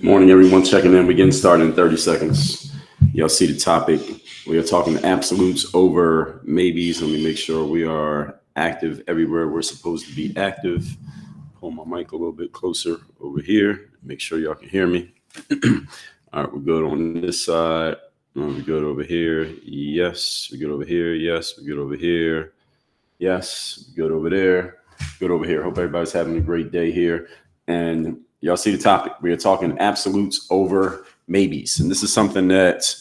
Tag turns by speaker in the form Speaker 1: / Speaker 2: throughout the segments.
Speaker 1: Morning, everyone. Checking in. We getting started in 30 seconds. Y'all see the topic. We are talking absolutes over maybes. Let me make sure we are active everywhere we're supposed to be active. Pull my mic a little bit closer over here. Make sure y'all can hear me. All right, we're good on this side. We're good over here. Yes. We're good over here. Yes. We're good over here. Yes. We're good over there. Good over here. Hope everybody's having a great day here. And y'all see the topic. We are talking absolutes over maybes. And this is something that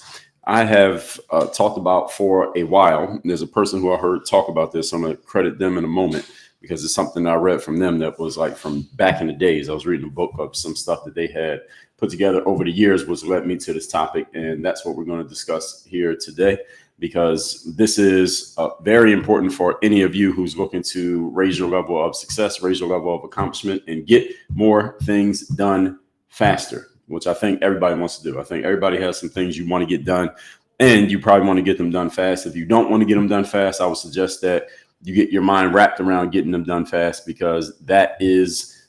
Speaker 1: I have talked about for a while. There's a person who I heard talk about this. I'm going to credit them in a moment because it's something I read from them that was like from back in the days. I was reading a book of some stuff that they had put together over the years, which led me to this topic. And that's what we're going to discuss here today, because this is very important for any of you who's looking to raise your level of success, raise your level of accomplishment, and get more things done faster, which I think everybody wants to do. I think everybody has some things you want to get done, and you probably want to get them done fast. If you don't want to get them done fast, I would suggest that you get your mind wrapped around getting them done fast, because that is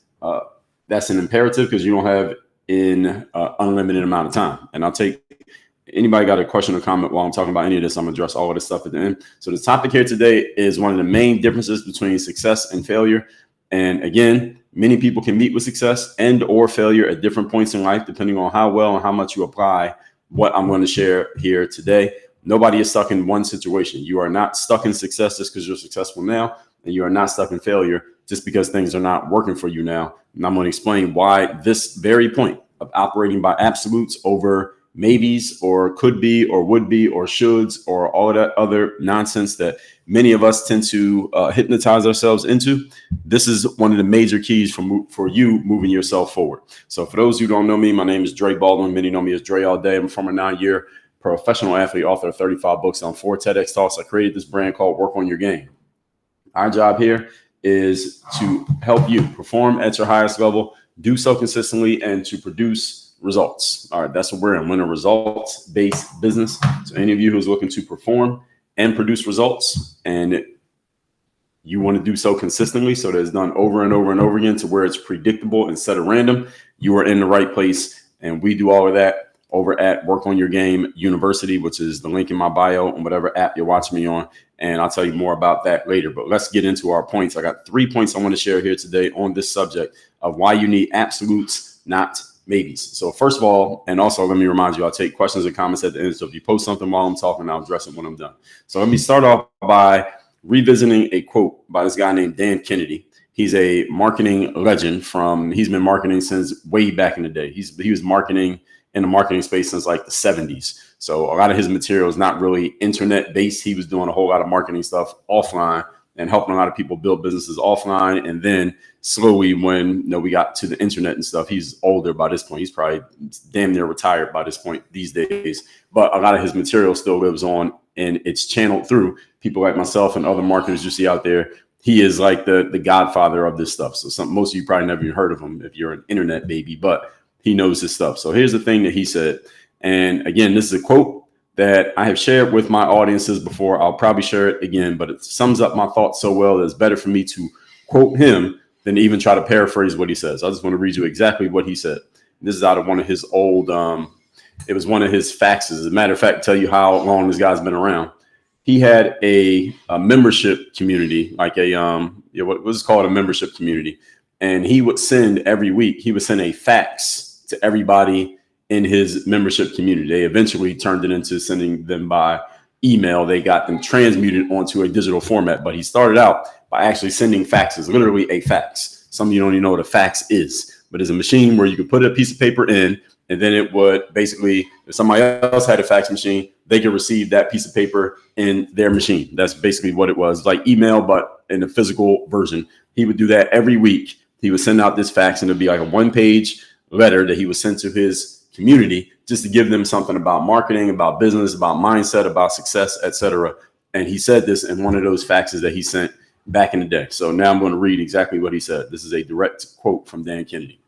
Speaker 1: that's an imperative, because you don't have an unlimited amount of time. And I'll take anybody got a question or comment while I'm talking about any of this. I'm gonna address all of this stuff at the end. So the topic here today is one of the main differences between success and failure. And again, many people can meet with success and or failure at different points in life, depending on how well and how much you apply what I'm going to share here today. Nobody is stuck in one situation. You are not stuck in success just because you're successful now, and you are not stuck in failure just because things are not working for you now. And I'm going to explain why this very point of operating by absolutes over maybes or could be or would be or shoulds or all of that other nonsense that many of us tend to hypnotize ourselves into. This is one of the major keys for you moving yourself forward. So for those who don't know me, my name is Dre Baldwin. Many know me as Dre all day. I'm a former 9-year professional athlete, author of 35 books on 4 TEDx talks. I created this brand called Work on Your Game. Our job here is to help you perform at your highest level, do so consistently, and to produce results. All right, that's what we're in. We're in a results-based business. So any of you who's looking to perform and produce results, and you want to do so consistently so that it's done over and over and over again to where it's predictable instead of random, you are in the right place. And we do all of that over at Work on Your Game University, which is the link in my bio on whatever app you're watching me on. And I'll tell you more about that later. But let's get into our points. I got 3 points I want to share here today on this subject of why you need absolutes, not maybes. So first of all, and also let me remind you, I'll take questions and comments at the end. So if you post something while I'm talking, I'll address it when I'm done. So let me start off by revisiting a quote by this guy named Dan Kennedy. He's a marketing legend he's been marketing since way back in the day. He was marketing in the marketing space since like the 70s. So a lot of his material is not really internet based. He was doing a whole lot of marketing stuff offline and helping a lot of people build businesses offline. And then slowly when we got to the internet and stuff, he's older by this point. He's probably damn near retired by this point these days. But a lot of his material still lives on, and it's channeled through people like myself and other marketers you see out there. He is like the godfather of this stuff. So most of you probably never even heard of him if you're an internet baby, but he knows his stuff. So here's the thing that he said. And again, this is a quote that I have shared with my audiences before. I'll probably share it again, but it sums up my thoughts so well that it's better for me to quote him than to even try to paraphrase what he says. I just want to read you exactly what he said. This is out of one of his old, it was one of his faxes. As a matter of fact, to tell you how long this guy's been around. He had a membership community, like what was called a membership community. And he would send every week, he would send a fax to everybody in his membership community. They eventually turned it into sending them by email. They got them transmuted onto a digital format, but he started out by actually sending faxes, literally a fax. Some of you don't even know what a fax is, but it's a machine where you could put a piece of paper in, and then it would basically, if somebody else had a fax machine, they could receive that piece of paper in their machine. That's basically what it was, like email, but in a physical version. He would do that every week. He would send out this fax, and it'd be like a 1-page letter that he would send to his community just to give them something about marketing, about business, about mindset, about success, etc. And he said this in one of those faxes that he sent back in the day. So now I'm going to read exactly what he said. This is a direct quote from Dan Kennedy.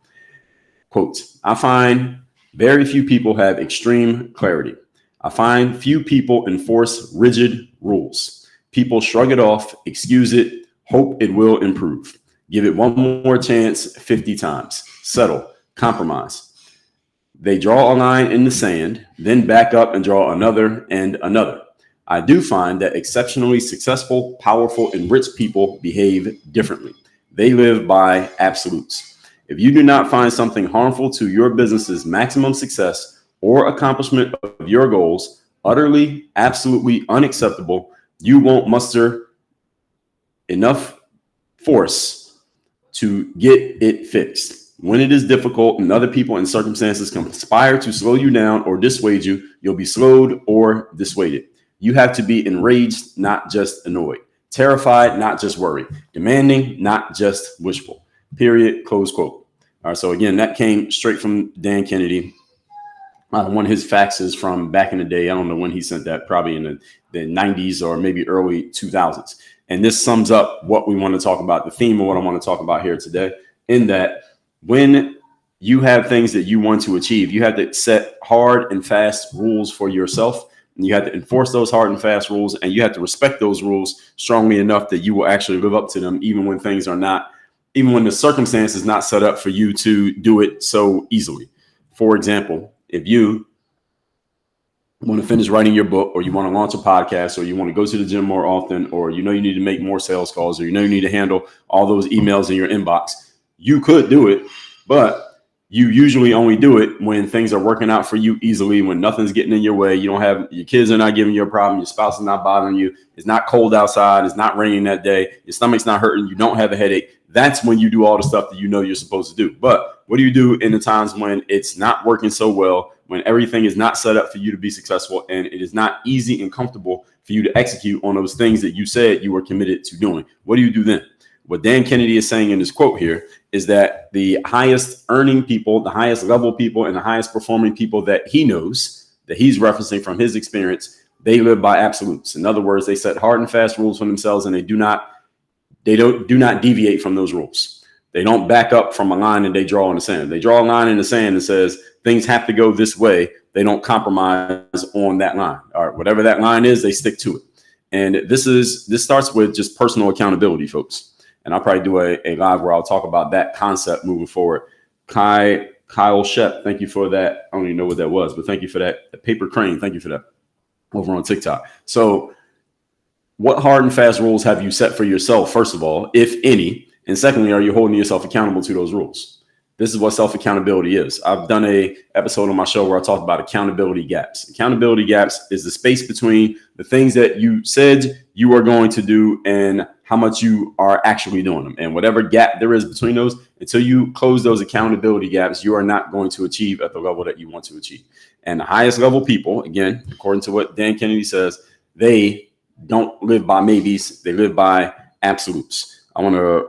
Speaker 1: Quote, I find very few people have extreme clarity. I find few people enforce rigid rules. People shrug it off, excuse it, hope it will improve. Give it one more chance 50 times. Settle, compromise. They draw a line in the sand, then back up and draw another and another. I do find that exceptionally successful, powerful, and rich people behave differently. They live by absolutes. If you do not find something harmful to your business's maximum success or accomplishment of your goals utterly, absolutely unacceptable, you won't muster enough force to get it fixed. When it is difficult and other people and circumstances conspire to slow you down or dissuade you, you'll be slowed or dissuaded. You have to be enraged, not just annoyed. Terrified, not just worried. Demanding, not just wishful. Period. Close quote. All right. So again, that came straight from Dan Kennedy. One of his faxes from back in the day. I don't know when he sent that, probably in the 90s or maybe early 2000s. And this sums up what we want to talk about, the theme of what I want to talk about here today, in that when you have things that you want to achieve, you have to set hard and fast rules for yourself. And you have to enforce those hard and fast rules, and you have to respect those rules strongly enough that you will actually live up to them, even when things are not, even when the circumstance is not set up for you to do it so easily. For example, if you want to finish writing your book, or you want to launch a podcast, or you want to go to the gym more often, or you need to make more sales calls, or you need to handle all those emails in your inbox, you could do it, but you usually only do it when things are working out for you easily, when nothing's getting in your way. You don't have, your kids are not giving you a problem. Your spouse is not bothering you. It's not cold outside. It's not raining that day. Your stomach's not hurting. You don't have a headache. That's when you do all the stuff that you're supposed to do. But what do you do in the times when it's not working so well, when everything is not set up for you to be successful, and it is not easy and comfortable for you to execute on those things that you said you were committed to doing? What do you do then? What Dan Kennedy is saying in this quote here is that the highest earning people, the highest level people, and the highest performing people that he knows, that he's referencing from his experience, they live by absolutes. In other words, they set hard and fast rules for themselves, and they do not deviate from those rules. They don't back up from a line and they draw in the sand. They draw a line in the sand and says things have to go this way. They don't compromise on that line. All right, whatever that line is, they stick to it. And this starts with just personal accountability, folks. And I'll probably do a live where I'll talk about that concept moving forward. Kyle Shep, thank you for that. I don't even know what that was, but thank you for that. Paper Crane, thank you for that, over on TikTok. So what hard and fast rules have you set for yourself, first of all, if any? And secondly, are you holding yourself accountable to those rules? This is what self-accountability is. I've done a episode on my show where I talked about accountability gaps. Accountability gaps is the space between the things that you said you are going to do and how much you are actually doing them. And whatever gap there is between those, until you close those accountability gaps, you are not going to achieve at the level that you want to achieve. And the highest level people, again, according to what Dan Kennedy says, they don't live by maybes. They live by absolutes. I want to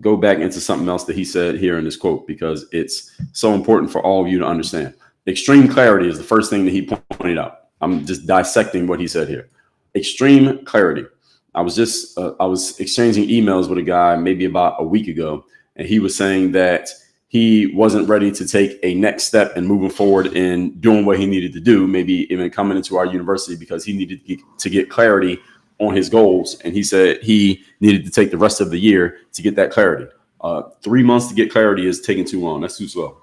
Speaker 1: go back into something else that he said here in this quote, because it's so important for all of you to understand. Extreme clarity is the first thing that he pointed out. I'm just dissecting what he said here. Extreme clarity. I was exchanging emails with a guy maybe about a week ago, and he was saying that he wasn't ready to take a next step and moving forward in doing what he needed to do, maybe even coming into our university, because he needed to get clarity on his goals. And he said he needed to take the rest of the year to get that clarity. 3 months to get clarity is taking too long. That's too slow.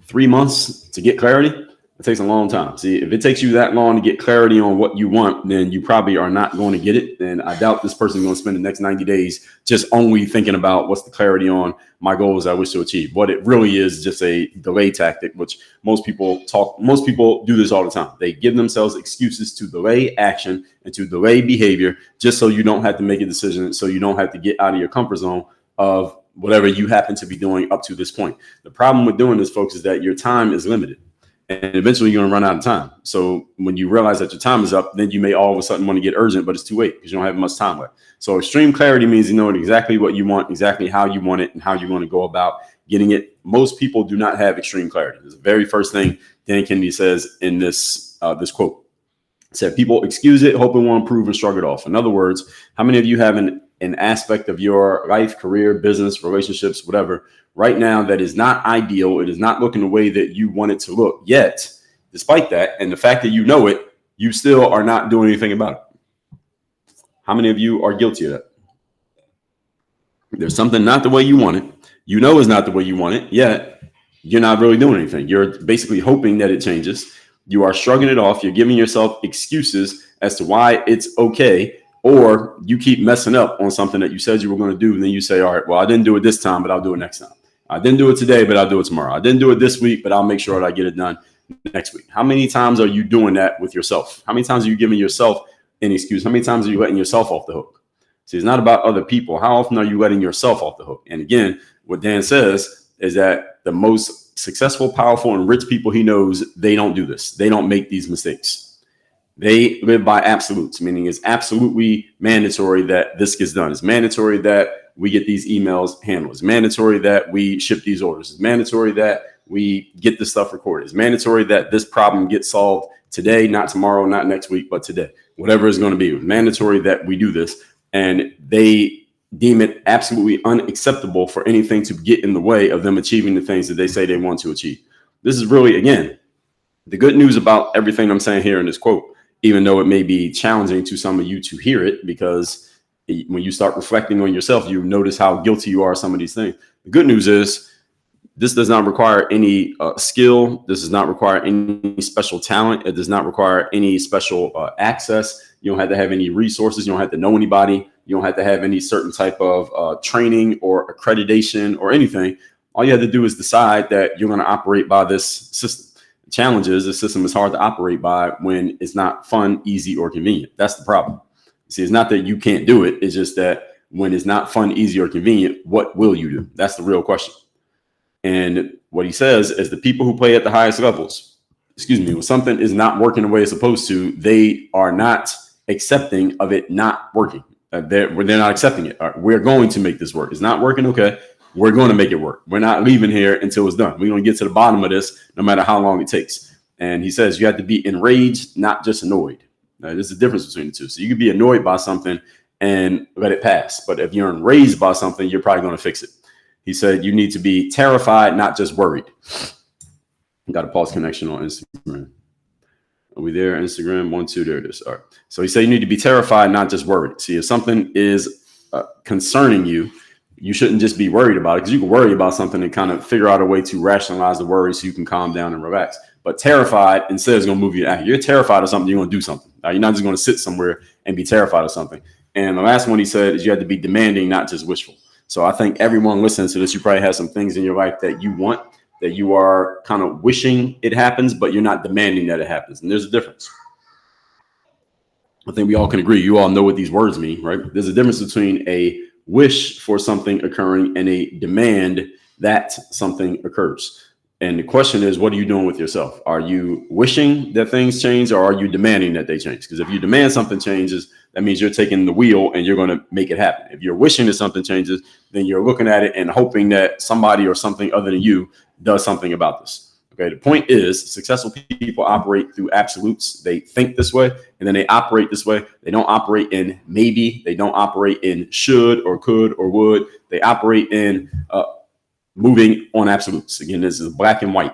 Speaker 1: 3 months to get clarity, it takes a long time. See, if it takes you that long to get clarity on what you want, then you probably are not going to get it. And I doubt this person is going to spend the next 90 days just only thinking about what's the clarity on my goals I wish to achieve. What it really is just a delay tactic, which most people do this all the time. They give themselves excuses to delay action and to delay behavior just so you don't have to make a decision, so you don't have to get out of your comfort zone of whatever you happen to be doing up to this point. The problem with doing this, folks, is that your time is limited. And eventually you're going to run out of time. So when you realize that your time is up, then you may all of a sudden want to get urgent, but it's too late because you don't have much time left. So extreme clarity means you know exactly what you want, exactly how you want it, and how you're going to go about getting it. Most people do not have extreme clarity. It's the very first thing Dan Kennedy says in this quote. It said, people excuse it, hope it won't improve, and shrug it off. In other words, how many of you have an aspect of your life, career, business, relationships, whatever, right now that is not ideal? It is not looking the way that you want it to look. Yet, despite that, and the fact that you know it, you still are not doing anything about it. How many of you are guilty of that? There's something not the way you want it. You know it's not the way you want it, yet you're not really doing anything. You're basically hoping that it changes. You are shrugging it off. You're giving yourself excuses as to why it's okay, or you keep messing up on something that you said you were going to do. And then you say, all right, well, I didn't do it this time, but I'll do it next time. I didn't do it today, but I'll do it tomorrow. I didn't do it this week, but I'll make sure that I get it done next week. How many times are you doing that with yourself? How many times are you giving yourself an excuse? How many times are you letting yourself off the hook? See, it's not about other people. How often are you letting yourself off the hook? And again, what Dan says is that the most successful, powerful, and rich people he knows, they don't do this. They don't make these mistakes. They live by absolutes, meaning it's absolutely mandatory that this gets done. It's mandatory that we get these emails handled. It's mandatory that we ship these orders. It's mandatory that we get this stuff recorded. It's mandatory that this problem gets solved today, not tomorrow, not next week, but today. Whatever it's going to be, it's mandatory that we do this. And they deem it absolutely unacceptable for anything to get in the way of them achieving the things that they say they want to achieve. This is really, again, the good news about everything I'm saying here in this quote, even though it may be challenging to some of you to hear it, because when you start reflecting on yourself, you notice how guilty you are of some of these things. The good news is this does not require any skill. This does not require any special talent. It does not require any special access. You don't have to have any resources. You don't have to know anybody. You don't have to have any certain type of training or accreditation or anything. All you have to do is decide that you're going to operate by this system. The challenge is the system is hard to operate by when it's not fun, easy, or convenient. That's the problem. See, it's not that you can't do it. It's just that when it's not fun, easy, or convenient, what will you do? That's the real question. And what he says is the people who play at the highest levels, when something is not working the way it's supposed to, they are not accepting of it not working. They're not accepting it. All right, we're going to make this work. It's not working. Okay. We're going to make it work. We're not leaving here until it's done. We're going to get to the bottom of this, no matter how long it takes. And he says you have to be enraged, not just annoyed. Now, there's a difference between the two. So you can be annoyed by something and let it pass. But if you're enraged by something, you're probably going to fix it. He said you need to be terrified, not just worried. Got a pause connection on Instagram. Are we there? Instagram 1, 2. There it is. All right. So he said you need to be terrified, not just worried. See, if something is concerning you, you shouldn't just be worried about it, because you can worry about something and kind of figure out a way to rationalize the worry so you can calm down and relax. But terrified instead is going to move you to action. You're terrified of something, you're going to do something. You're not just going to sit somewhere and be terrified of something. And the last one he said is you have to be demanding, not just wishful. So I think everyone listening to this, you probably have some things in your life that you want, that you are kind of wishing it happens, but you're not demanding that it happens. And there's a difference. I think we all can agree. You all know what these words mean, right? There's a difference between a wish for something occurring and a demand that something occurs. And the question is, what are you doing with yourself? Are you wishing that things change, or are you demanding that they change? Because if you demand something changes, that means you're taking the wheel and you're going to make it happen. If you're wishing that something changes, then you're looking at it and hoping that somebody or something other than you does something about this. Okay. The point is, successful people operate through absolutes. They think this way and then they operate this way. They don't operate in maybe. They don't operate in should or could or would. They operate in moving on absolutes. Again, this is black and white.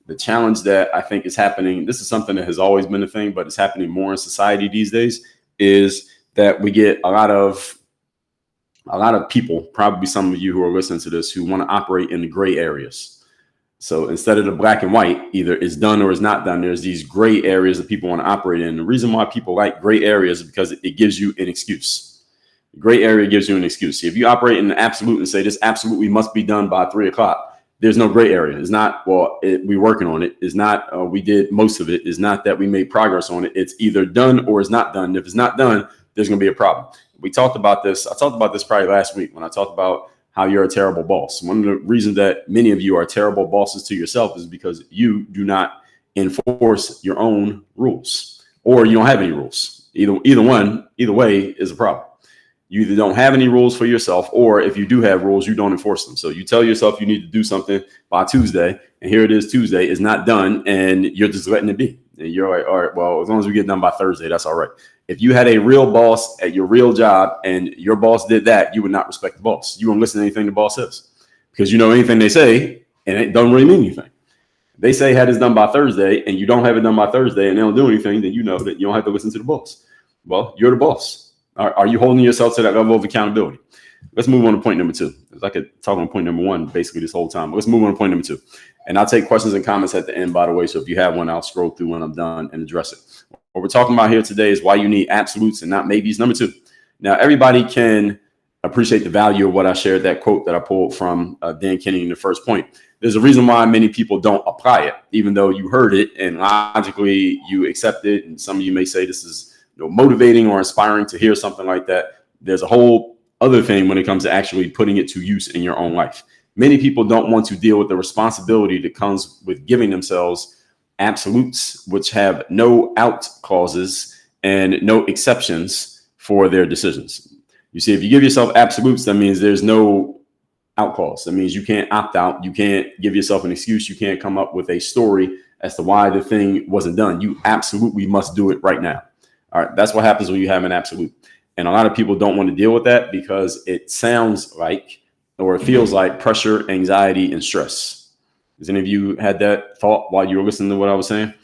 Speaker 1: The challenge that I think is happening, this is something that has always been a thing, but it's happening more in society these days, is that we get a lot of people, probably some of you who are listening to this, who want to operate in the gray areas. So instead of the black and white, either it's done or it's not done, there's these gray areas that people want to operate in. The reason why people like gray areas is because it gives you an excuse. The gray area gives you an excuse. See, if you operate in the absolute and say this absolutely must be done by 3 o'clock, there's no gray area. It's not, well, we're working on it. It's not, we did most of it. It's not that we made progress on it. It's either done or it's not done. If it's not done, there's going to be a problem. We talked about this. I talked about this probably last week when I talked about how you're a terrible boss. One of the reasons that many of you are terrible bosses to yourself is because you do not enforce your own rules, or you don't have any rules. Either way is a problem. You either don't have any rules for yourself, or if you do have rules, you don't enforce them. So you tell yourself you need to do something by Tuesday, and here it is Tuesday, it's not done, and you're just letting it be. And you're like, all right, well, as long as we get done by Thursday, that's all right. If you had a real boss at your real job and your boss did that, you would not respect the boss. You won't listen to anything the boss says, because you know anything they say, and it doesn't really mean anything. They say had this done by Thursday, and you don't have it done by Thursday, and they don't do anything, then you know that you don't have to listen to the boss. Well, you're the boss. Are you holding yourself to that level of accountability? Let's move on to point number two. I could talk on point number one basically this whole time. But let's move on to point number two. And I'll take questions and comments at the end, by the way. So if you have one, I'll scroll through when I'm done and address it. What we're talking about here today is why you need absolutes and not maybes. Number two. Now, everybody can appreciate the value of what I shared, that quote that I pulled from Dan Kennedy in the first point. There's a reason why many people don't apply it, even though you heard it and logically you accept it. And some of you may say this is motivating or inspiring to hear something like that. There's a whole other thing when it comes to actually putting it to use in your own life. Many people don't want to deal with the responsibility that comes with giving themselves absolutes, which have no out clauses and no exceptions for their decisions. You see, if you give yourself absolutes, that means there's no out clause. That means you can't opt out. You can't give yourself an excuse. You can't come up with a story as to why the thing wasn't done. You absolutely must do it right now. All right. That's what happens when you have an absolute. And a lot of people don't want to deal with that because it sounds like, or it feels like, pressure, anxiety, and stress. Has any of you had that thought while you were listening to what I was saying?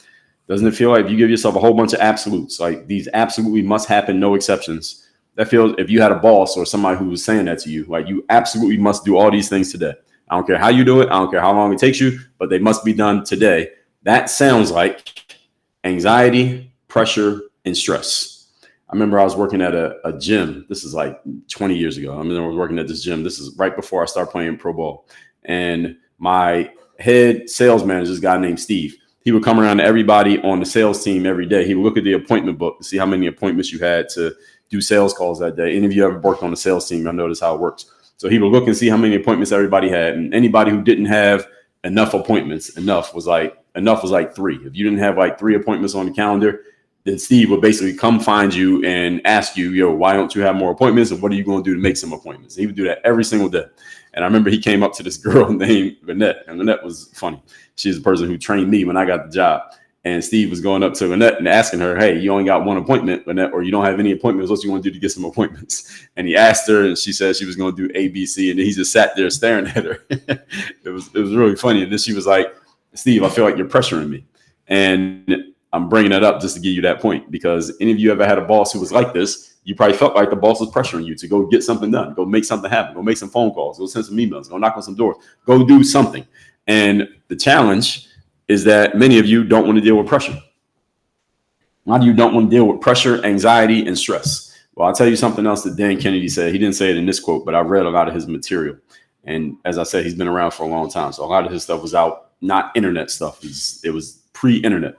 Speaker 1: Doesn't it feel like if you give yourself a whole bunch of absolutes, like these absolutely must happen, no exceptions? That feels, if you had a boss or somebody who was saying that to you, like you absolutely must do all these things today. I don't care how you do it. I don't care how long it takes you, but they must be done today. That sounds like anxiety, pressure, and stress. I remember I was working at a gym. This is like 20 years ago. I was working at this gym. This is right before I started playing pro ball. And my head sales manager, this guy named Steve, he would come around to everybody on the sales team every day. He would look at the appointment book to see how many appointments you had to do sales calls that day. Any of you ever worked on the sales team, you'll notice how it works. So he would look and see how many appointments everybody had. And anybody who didn't have enough appointments, enough was like 3. If you didn't have like 3 appointments on the calendar, then Steve would basically come find you and ask you, why don't you have more appointments? And what are you going to do to make some appointments? And he would do that every single day. And I remember he came up to this girl named Lynette, and Lynette was funny. She's the person who trained me when I got the job. And Steve was going up to Lynette and asking her, hey, you only got 1 appointment, Lynette, or you don't have any appointments. What you want to do to get some appointments? And he asked her, and she said she was going to do A, B, C. And then he just sat there staring at her. It was really funny. And then she was like, Steve, I feel like you're pressuring me. And I'm bringing that up just to give you that point, because any of you ever had a boss who was like this, you probably felt like the boss was pressuring you to go get something done, go make something happen, go make some phone calls, go send some emails, go knock on some doors, go do something. And the challenge is that many of you don't want to deal with pressure. A lot of you don't want to deal with pressure, anxiety, and stress. Well, I'll tell you something else that Dan Kennedy said. He didn't say it in this quote, but I read a lot of his material. And as I said, he's been around for a long time. So a lot of his stuff was out, not internet stuff. It was pre-internet.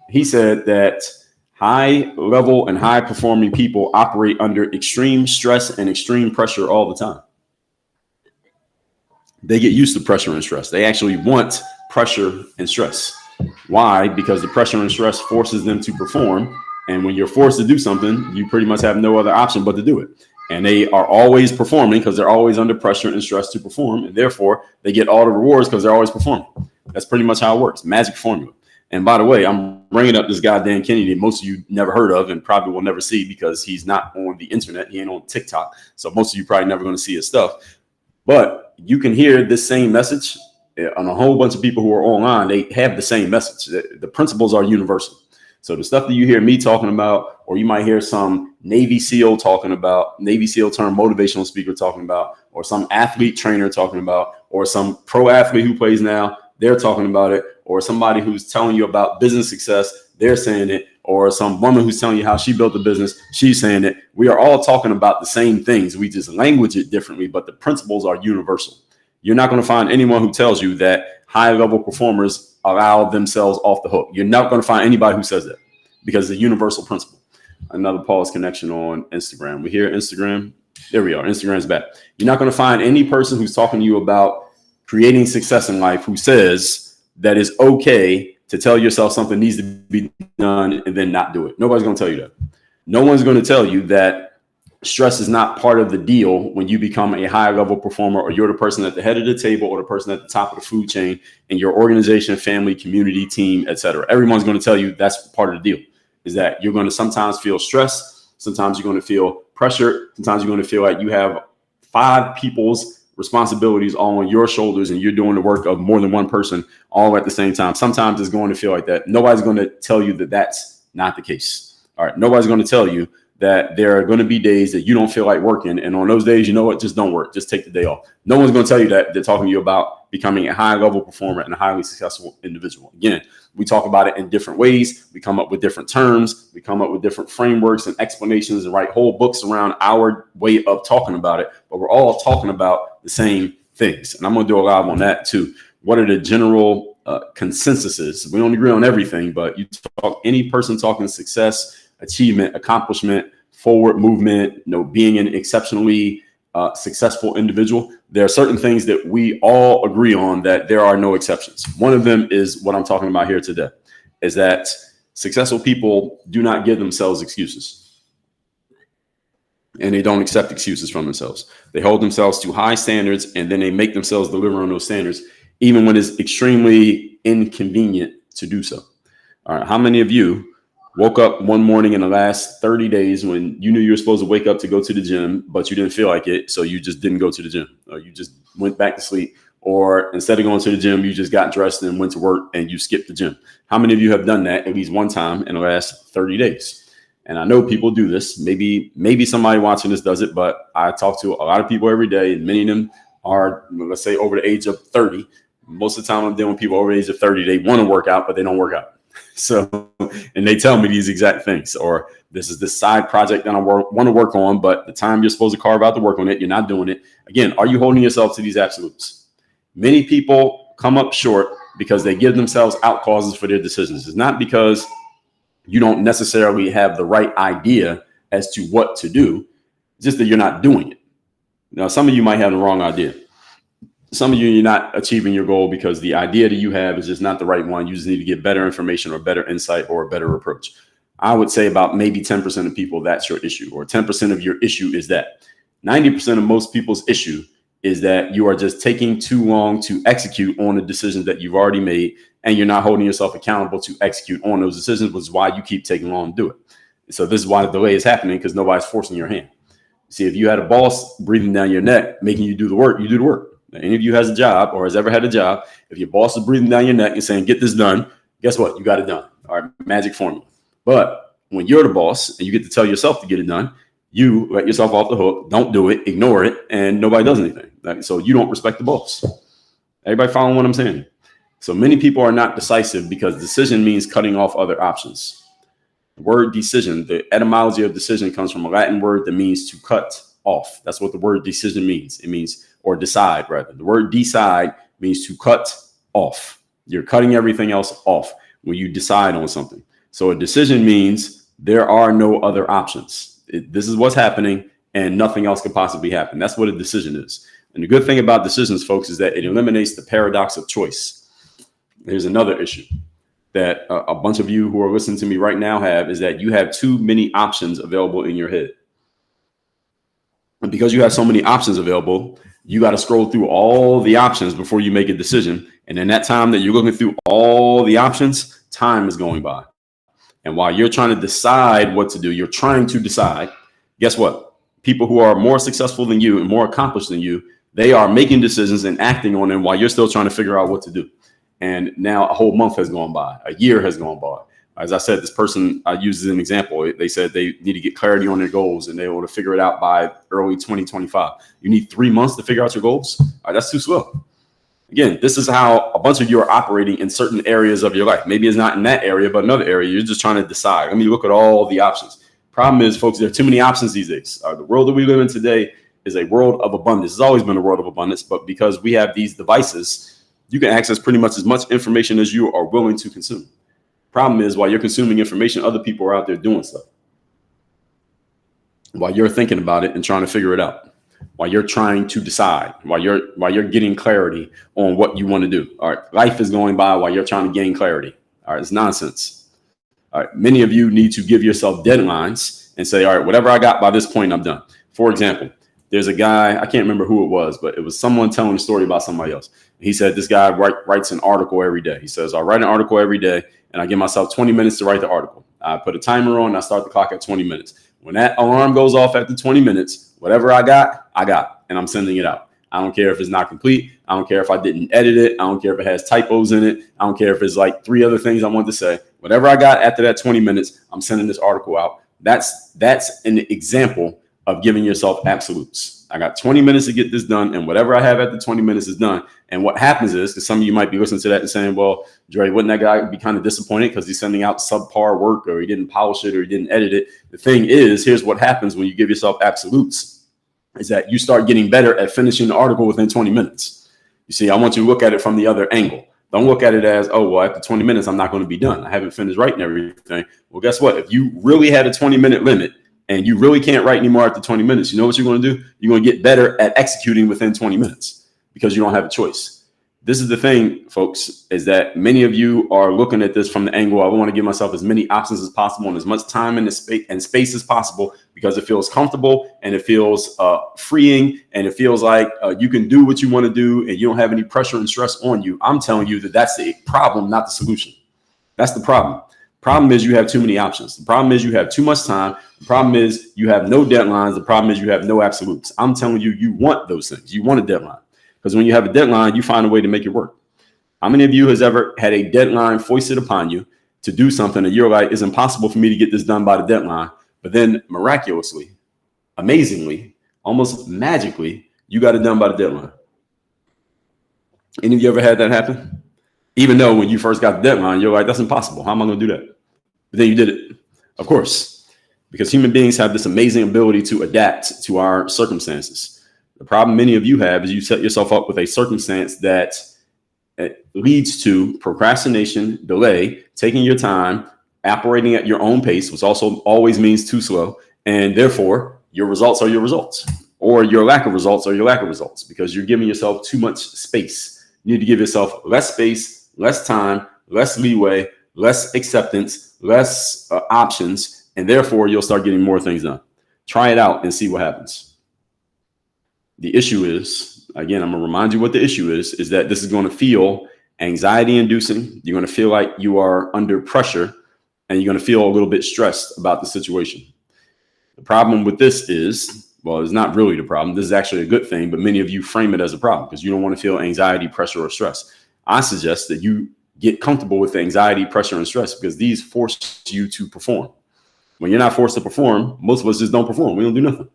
Speaker 1: He said that high level and high performing people operate under extreme stress and extreme pressure all the time. They get used to pressure and stress. They actually want pressure and stress. Why? Because the pressure and stress forces them to perform. And when you're forced to do something, you pretty much have no other option but to do it. And they are always performing because they're always under pressure and stress to perform. And therefore, they get all the rewards because they're always performing. That's pretty much how it works. Magic formula. And by the way, I'm bringing up this guy, Dan Kennedy, most of you never heard of and probably will never see because he's not on the internet. He ain't on TikTok. So most of you probably never going to see his stuff. But you can hear this same message on a whole bunch of people who are online. They have the same message. The principles are universal. So the stuff that you hear me talking about, or you might hear some Navy SEAL talking about, Navy SEAL term motivational speaker talking about, or some athlete trainer talking about, or some pro athlete who plays now, they're talking about it, or somebody who's telling you about business success, they're saying it, or some woman who's telling you how she built a business, she's saying it. We are all talking about the same things. We just language it differently, but the principles are universal. You're not going to find anyone who tells you that high level performers allow themselves off the hook. You're not going to find anybody who says that because it's a universal principle. Another pause connection on Instagram. We hear Instagram. There we are. Instagram's back. You're not going to find any person who's talking to you about creating success in life who says that it's okay to tell yourself something needs to be done and then not do it. Nobody's going to tell you that. No one's going to tell you that stress is not part of the deal when you become a high level performer, or you're the person at the head of the table or the person at the top of the food chain in your organization, family, community, team, etc. Everyone's going to tell you that's part of the deal, is that you're going to sometimes feel stress. Sometimes you're going to feel pressure. Sometimes you're going to feel like you have 5 people's responsibilities all on your shoulders and you're doing the work of more than one person all at the same time. Sometimes it's going to feel like that. Nobody's going to tell you that that's not the case. All right. Nobody's going to tell you that there are going to be days that you don't feel like working. And on those days, you know what, just don't work. Just take the day off. No one's going to tell you that. They're talking to you about becoming a high level performer and a highly successful individual. Again, we talk about it in different ways. We come up with different terms. We come up with different frameworks and explanations and write whole books around our way of talking about it. But we're all talking about the same things. And I'm going to do a live on that too. What are the general consensuses? We don't agree on everything, but you talk, any person talking success, achievement, accomplishment, forward movement, being an exceptionally successful individual, there are certain things that we all agree on, that there are no exceptions. One of them is what I'm talking about here today, is that successful people do not give themselves excuses, and they don't accept excuses from themselves. They hold themselves to high standards, and then they make themselves deliver on those standards, even when it's extremely inconvenient to do so. All right, how many of you woke up one morning in the last 30 days when you knew you were supposed to wake up to go to the gym, but you didn't feel like it, so you just didn't go to the gym, or you just went back to sleep, or instead of going to the gym, you just got dressed and went to work and you skipped the gym? How many of you have done that at least one time in the last 30 days? And I know people do this. Maybe somebody watching this does it, but I talk to a lot of people every day, and many of them are, let's say, over the age of 30. Most of the time I'm dealing with people over the age of 30. They want to work out, but they don't work out. So, and they tell me these exact things, or this is the side project that I want to work on, but the time you're supposed to carve out to work on it, you're not doing it. Again, are you holding yourself to these absolutes? Many people come up short because they give themselves out causes for their decisions. It's not because you don't necessarily have the right idea as to what to do, it's just that you're not doing it. Now, some of you might have the wrong idea. Some of you, you're not achieving your goal because the idea that you have is just not the right one. You just need to get better information or better insight or a better approach. I would say about maybe 10% of people, that's your issue, or 10% of your issue is that. 90% of most people's issue is that you are just taking too long to execute on the decisions that you've already made, and you're not holding yourself accountable to execute on those decisions, which is why you keep taking long to do it. So this is why the delay is happening, because nobody's forcing your hand. See, if you had a boss breathing down your neck, making you do the work, you do the work. Any of you has a job or has ever had a job, if your boss is breathing down your neck and saying, get this done, guess what? You got it done. All right, magic formula. But when you're the boss and you get to tell yourself to get it done, you let yourself off the hook, don't do it, ignore it, and nobody does anything. So you don't respect the boss. Everybody following what I'm saying? So many people are not decisive because decision means cutting off other options. The word decision, the etymology of decision comes from a Latin word that means to cut off. That's what the word decision means. It means, or decide rather. The word decide means to cut off. You're cutting everything else off when you decide on something. So a decision means there are no other options. This is what's happening and nothing else could possibly happen. That's what a decision is. And the good thing about decisions, folks, is that it eliminates the paradox of choice. There's another issue that a bunch of you who are listening to me right now have, is that you have too many options available in your head. And because you have so many options available, you got to scroll through all the options before you make a decision. And in that time that you're looking through all the options, time is going by. And while you're trying to decide what to do, you're trying to decide, guess what? People who are more successful than you and more accomplished than you, they are making decisions and acting on them while you're still trying to figure out what to do. And now a whole month has gone by, a year has gone by. As I said, this person I used as an example, they said they need to get clarity on their goals and they want to figure it out by early 2025. You need 3 months to figure out your goals? All right, that's too slow. Again, this is how a bunch of you are operating in certain areas of your life. Maybe it's not in that area, but another area. You're just trying to decide. Let me look at all the options. Problem is, folks, there are too many options these days. The world that we live in today is a world of abundance. It's always been a world of abundance, but because we have these devices, you can access pretty much as much information as you are willing to consume. Problem is, while you're consuming information, other people are out there doing stuff. While you're thinking about it and trying to figure it out, while you're trying to decide, while you're getting clarity on what you want to do. All right, life is going by while you're trying to gain clarity. All right, it's nonsense. All right, many of you need to give yourself deadlines and say, all right, whatever I got by this point, I'm done. For example, there's a guy, I can't remember who it was, but it was someone telling a story about somebody else. He said this guy writes an article every day. He says, I write an article every day and I give myself 20 minutes to write the article. I put a timer on and I start the clock at 20 minutes. When that alarm goes off after 20 minutes, whatever I got, and I'm sending it out. I don't care if it's not complete. I don't care if I didn't edit it. I don't care if it has typos in it. I don't care if it's like 3 other things I want to say. Whatever I got after that 20 minutes, I'm sending this article out That's an example of giving yourself absolutes. I got 20 minutes to get this done, and whatever I have after 20 minutes is done. And what happens is, because some of you might be listening to that and saying, well, Dre, wouldn't that guy be kind of disappointed because he's sending out subpar work, or he didn't polish it, or he didn't edit it? The thing is, here's what happens when you give yourself absolutes, is that you start getting better at finishing the article within 20 minutes. You see, I want you to look at it from the other angle. Don't look at it as, oh, well, after 20 minutes, I'm not going to be done. I haven't finished writing everything. Well, guess what? If you really had a 20-minute limit and you really can't write anymore after 20 minutes, you know what you're going to do? You're going to get better at executing within 20 minutes because you don't have a choice. This is the thing, folks, is that many of you are looking at this from the angle, I want to give myself as many options as possible and as much time and space as possible because it feels comfortable and it feels freeing and it feels like you can do what you want to do and you don't have any pressure and stress on you. I'm telling you that that's the problem, not the solution. That's the problem. Problem is you have too many options. The problem is you have too much time. The problem is you have no deadlines. The problem is you have no absolutes. I'm telling you, you want those things. You want a deadline. Because when you have a deadline, you find a way to make it work. How many of you has ever had a deadline foisted upon you to do something that you're like, it's impossible for me to get this done by the deadline. But then miraculously, amazingly, almost magically, you got it done by the deadline. Any of you ever had that happen? Even though when you first got the deadline, you're like, that's impossible. How am I going to do that? But then you did it. Of course, because human beings have this amazing ability to adapt to our circumstances. The problem many of you have is you set yourself up with a circumstance that leads to procrastination, delay, taking your time, operating at your own pace, which also always means too slow. And therefore, your results are your results, or your lack of results are your lack of results, because you're giving yourself too much space. You need to give yourself less space, less time, less leeway, less acceptance, less options, and therefore you'll start getting more things done. Try it out and see what happens. The issue is, again, I'm going to remind you what the issue is that this is going to feel anxiety inducing. You're going to feel like you are under pressure and you're going to feel a little bit stressed about the situation. The problem with this is, well, it's not really the problem. This is actually a good thing, but many of you frame it as a problem because you don't want to feel anxiety, pressure, or stress. I suggest that you get comfortable with the anxiety, pressure, and stress because these force you to perform. When you're not forced to perform, most of us just don't perform. We don't do nothing.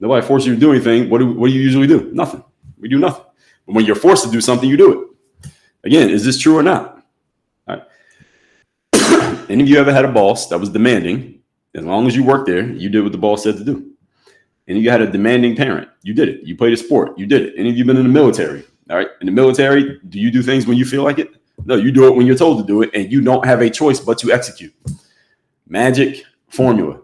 Speaker 1: Nobody forces you to do anything. What do you usually do? Nothing. We do nothing. But when you're forced to do something, you do it. Again, is this true or not? All right. Any of you ever had a boss that was demanding? As long as you worked there, you did what the boss said to do. Any of you had a demanding parent? You did it. You played a sport. You did it. Any of you been in the military? All right. In the military, do you do things when you feel like it? No, you do it when you're told to do it, and you don't have a choice but to execute. Magic formula.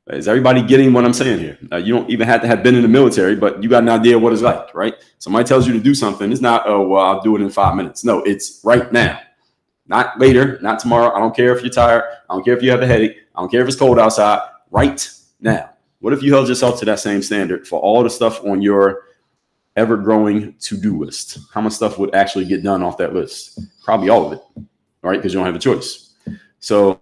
Speaker 1: Is everybody getting what I'm saying here? You don't even have to have been in the military, but you got an idea of what it's like, right? Somebody tells you to do something. It's not, oh, well, I'll do it in 5 minutes. No, it's right now. Not later, not tomorrow. I don't care if you're tired. I don't care if you have a headache. I don't care if it's cold outside. Right now. What if you held yourself to that same standard for all the stuff on your ever-growing to-do list? How much stuff would actually get done off that list? Probably all of it, right? Because you don't have a choice. So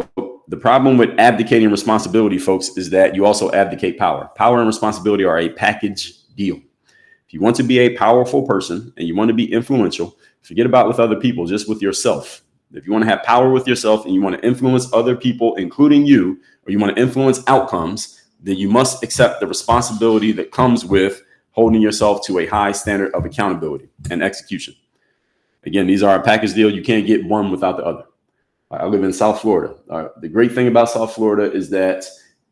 Speaker 1: the problem with abdicating responsibility, folks, is that you also abdicate power. Power and responsibility are a package deal. If you want to be a powerful person and you want to be influential, forget about with other people, just with yourself. If you want to have power with yourself and you want to influence other people, including you, or you want to influence outcomes, then you must accept the responsibility that comes with holding yourself to a high standard of accountability and execution. Again, these are a package deal. You can't get one without the other. I live in South Florida. The great thing about South Florida is that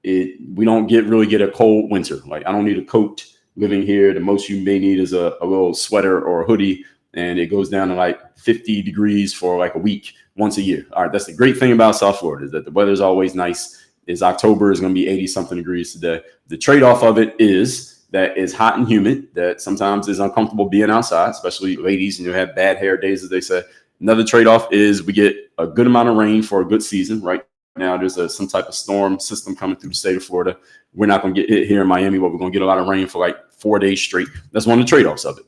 Speaker 1: we don't really get a cold winter. Like, I don't need a coat living here. The most you may need is a little sweater or a hoodie, and it goes down to like 50 degrees for like a week once a year. All right, that's the great thing about South Florida, is that the weather is always nice. October is going to be 80 something degrees today. The trade-off of it is that it's hot and humid, that sometimes is uncomfortable being outside, especially ladies, and you have bad hair days, as they say. Another trade-off is we get a good amount of rain for a good season. Right now, there's some type of storm system coming through the state of Florida. We're not going to get hit here in Miami, but we're going to get a lot of rain for like 4 days straight. That's one of the trade-offs of it.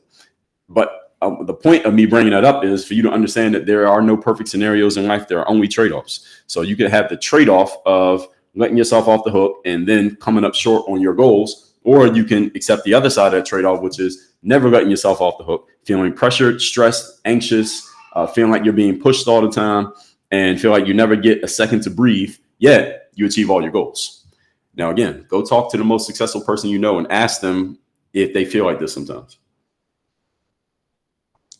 Speaker 1: But the point of me bringing that up is for you to understand that there are no perfect scenarios in life. There are only trade-offs. So you could have the trade-off of letting yourself off the hook and then coming up short on your goals, or you can accept the other side of that trade-off, which is never letting yourself off the hook, feeling pressured, stressed, anxious, feeling like you're being pushed all the time, and feel like you never get a second to breathe, yet you achieve all your goals. Now, again, go talk to the most successful person you know and ask them if they feel like this sometimes.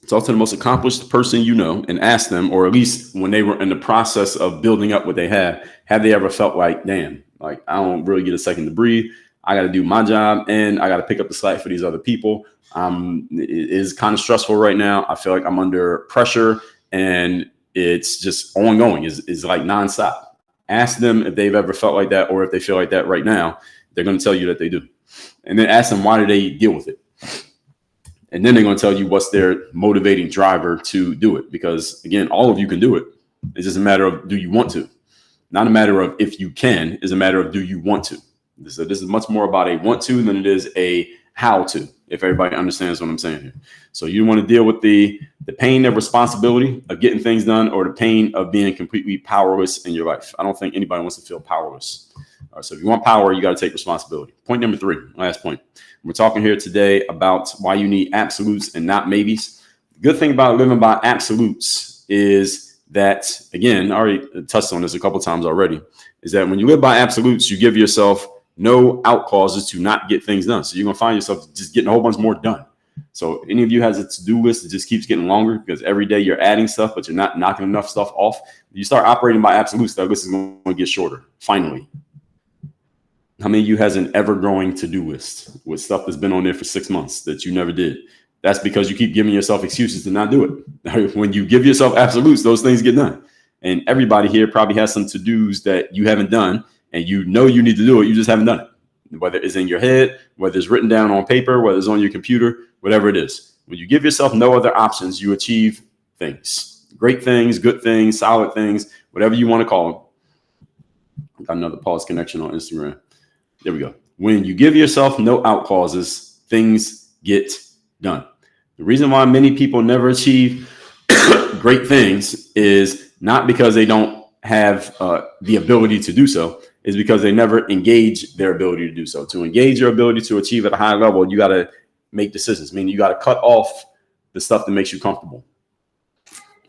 Speaker 1: Talk to the most accomplished person you know and ask them, or at least when they were in the process of building up what they have they ever felt like, damn, like I don't really get a second to breathe. I got to do my job and I got to pick up the slack for these other people. It is kind of stressful right now. I feel like I'm under pressure and it's just ongoing. Is like nonstop. Ask them if they've ever felt like that, or if they feel like that right now. They're going to tell you that they do. And then ask them, why do they deal with it? And then they're going to tell you what's their motivating driver to do it. Because again, all of you can do it. It's just a matter of, do you want to? Not a matter of if you can, it's a matter of, do you want to? So this is much more about a want to than it is a how to, if everybody understands what I'm saying here. So you want to deal with the pain of responsibility of getting things done, or the pain of being completely powerless in your life. I don't think anybody wants to feel powerless. All right, so if you want power, you got to take responsibility. Point number 3, last point. We're talking here today about why you need absolutes and not maybes. The good thing about living by absolutes is that, again, I already touched on this a couple of times already, is that when you live by absolutes, you give yourself no out causes to not get things done. So you're going to find yourself just getting a whole bunch more done. So any of you has a to-do list that just keeps getting longer because every day you're adding stuff, but you're not knocking enough stuff off. You start operating by absolutes, that list is going to get shorter, finally. How many of you has an ever-growing to-do list with stuff that's been on there for 6 months that you never did? That's because you keep giving yourself excuses to not do it. When you give yourself absolutes, those things get done. And everybody here probably has some to-dos that you haven't done, and you know you need to do it, you just haven't done it. Whether it's in your head, whether it's written down on paper, whether it's on your computer, whatever it is. When you give yourself no other options, you achieve things. Great things, good things, solid things, whatever you want to call them. Got another pause connection on Instagram. There we go. When you give yourself no out causes, things get done. The reason why many people never achieve great things is not because they don't have the ability to do so, is because they never engage their ability to do so. To engage your ability to achieve at a high level, you got to make decisions. Meaning you got to cut off the stuff that makes you comfortable.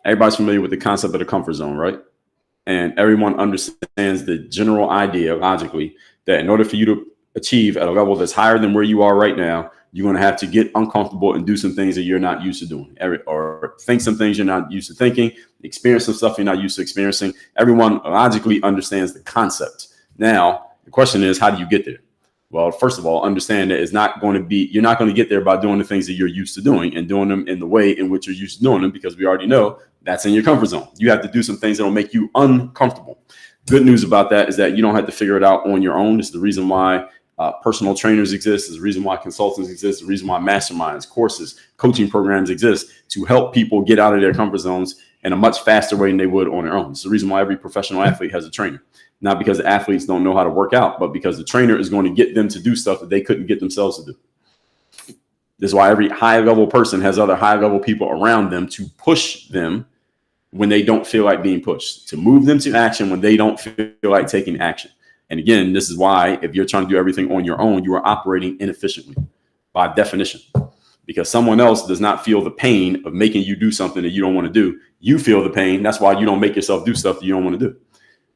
Speaker 1: Everybody's familiar with the concept of the comfort zone, right? And everyone understands the general idea logically that in order for you to achieve at a level that's higher than where you are right now, you're going to have to get uncomfortable and do some things that you're not used to doing, or think some things you're not used to thinking, experience some stuff you're not used to experiencing. Everyone logically understands the concept. Now, the question is, how do you get there? Well, first of all, understand that it's not going to be, you're not going to get there by doing the things that you're used to doing and doing them in the way in which you're used to doing them, because we already know that's in your comfort zone. You have to do some things that will make you uncomfortable. Good news about that is that you don't have to figure it out on your own. It's the reason why personal trainers exist. It's the reason why consultants exist. The reason why masterminds, courses, coaching programs exist, to help people get out of their comfort zones in a much faster way than they would on their own. It's the reason why every professional athlete has a trainer. Not because the athletes don't know how to work out, but because the trainer is going to get them to do stuff that they couldn't get themselves to do. This is why every high-level person has other high-level people around them to push them when they don't feel like being pushed, to move them to action when they don't feel like taking action. And again, this is why if you're trying to do everything on your own, you are operating inefficiently by definition, because someone else does not feel the pain of making you do something that you don't want to do. You feel the pain. That's why you don't make yourself do stuff that you don't want to do.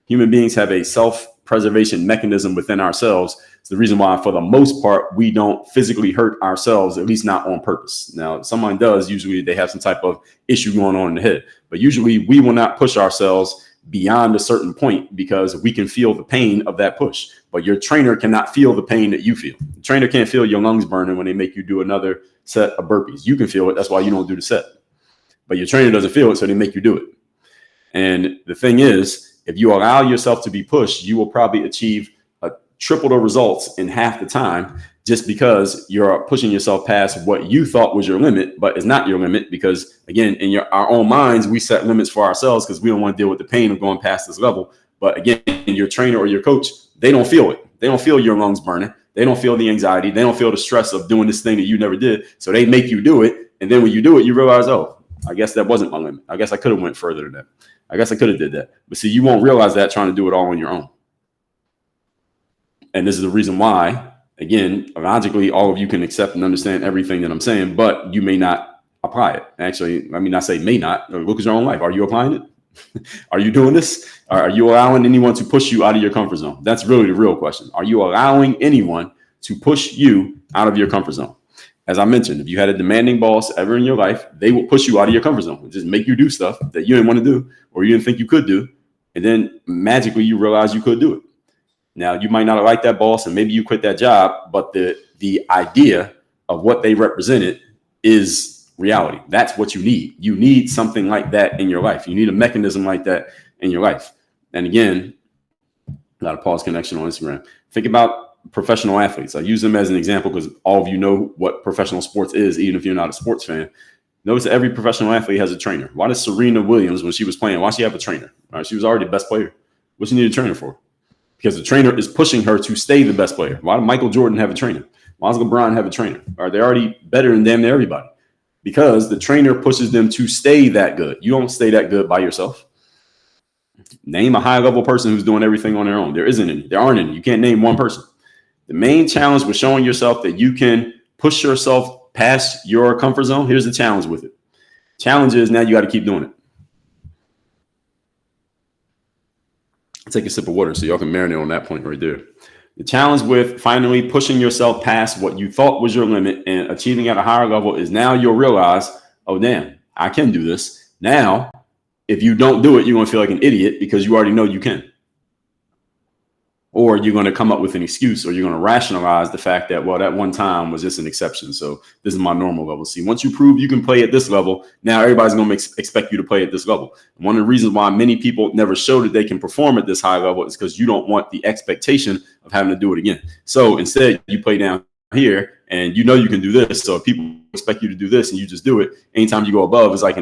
Speaker 1: Human beings have a self-preservation mechanism within ourselves. It's the reason why, for the most part, we don't physically hurt ourselves, at least not on purpose. Now, if someone does, usually they have some type of issue going on in the head. But usually we will not push ourselves beyond a certain point because we can feel the pain of that push. But your trainer cannot feel the pain that you feel. The trainer can't feel your lungs burning when they make you do another set of burpees. You can feel it. That's why you don't do the set. But your trainer doesn't feel it, so they make you do it. And the thing is, if you allow yourself to be pushed, you will probably achieve triple the results in half the time, just because you're pushing yourself past what you thought was your limit, but it's not your limit, because again, in our own minds, we set limits for ourselves because we don't want to deal with the pain of going past this level. But again, your trainer or your coach, they don't feel it. They don't feel your lungs burning. They don't feel the anxiety. They don't feel the stress of doing this thing that you never did. So they make you do it. And then when you do it, you realize, oh, I guess that wasn't my limit. I guess I could have went further than that. I guess I could have did that. But see, you won't realize that trying to do it all on your own. And this is the reason why, again, logically, all of you can accept and understand everything that I'm saying, but you may not apply it. Actually, let me not say may not. Look at your own life. Are you applying it? Are you doing this? Are you allowing anyone to push you out of your comfort zone? That's really the real question. Are you allowing anyone to push you out of your comfort zone? As I mentioned, if you had a demanding boss ever in your life, they will push you out of your comfort zone, just make you do stuff that you didn't want to do or you didn't think you could do. And then magically you realize you could do it. Now, you might not like that boss and maybe you quit that job, but the idea of what they represented is reality. That's what you need. You need something like that in your life. You need a mechanism like that in your life. And again, got a pause connection on Instagram. Think about professional athletes. I use them as an example because all of you know what professional sports is, even if you're not a sports fan. Notice that every professional athlete has a trainer. Why does Serena Williams, when she was playing, why she have a trainer? Right? She was already the best player. What she need a trainer for? Because the trainer is pushing her to stay the best player. Why did Michael Jordan have a trainer? Why does LeBron have a trainer? Are they already better than damn near everybody? Because the trainer pushes them to stay that good. You don't stay that good by yourself. Name a high-level person who's doing everything on their own. There isn't any. There aren't any. You can't name one person. The main challenge with showing yourself that you can push yourself past your comfort zone, here's the challenge with it. Challenge is now you got to keep doing it. Take a sip of water so y'all can marinate on that point right there. The challenge with finally pushing yourself past what you thought was your limit and achieving at a higher level is now you'll realize, oh, damn, I can do this. Now, if you don't do it, you're going to feel like an idiot because you already know you can. Or you're going to come up with an excuse, or you're going to rationalize the fact that, well, that one time was just an exception. So this is my normal level. See, once you prove you can play at this level, now everybody's going to expect you to play at this level. And one of the reasons why many people never show that they can perform at this high level is because you don't want the expectation of having to do it again. So instead, you play down here and you know you can do this. So if people expect you to do this and you just do it, anytime you go above is like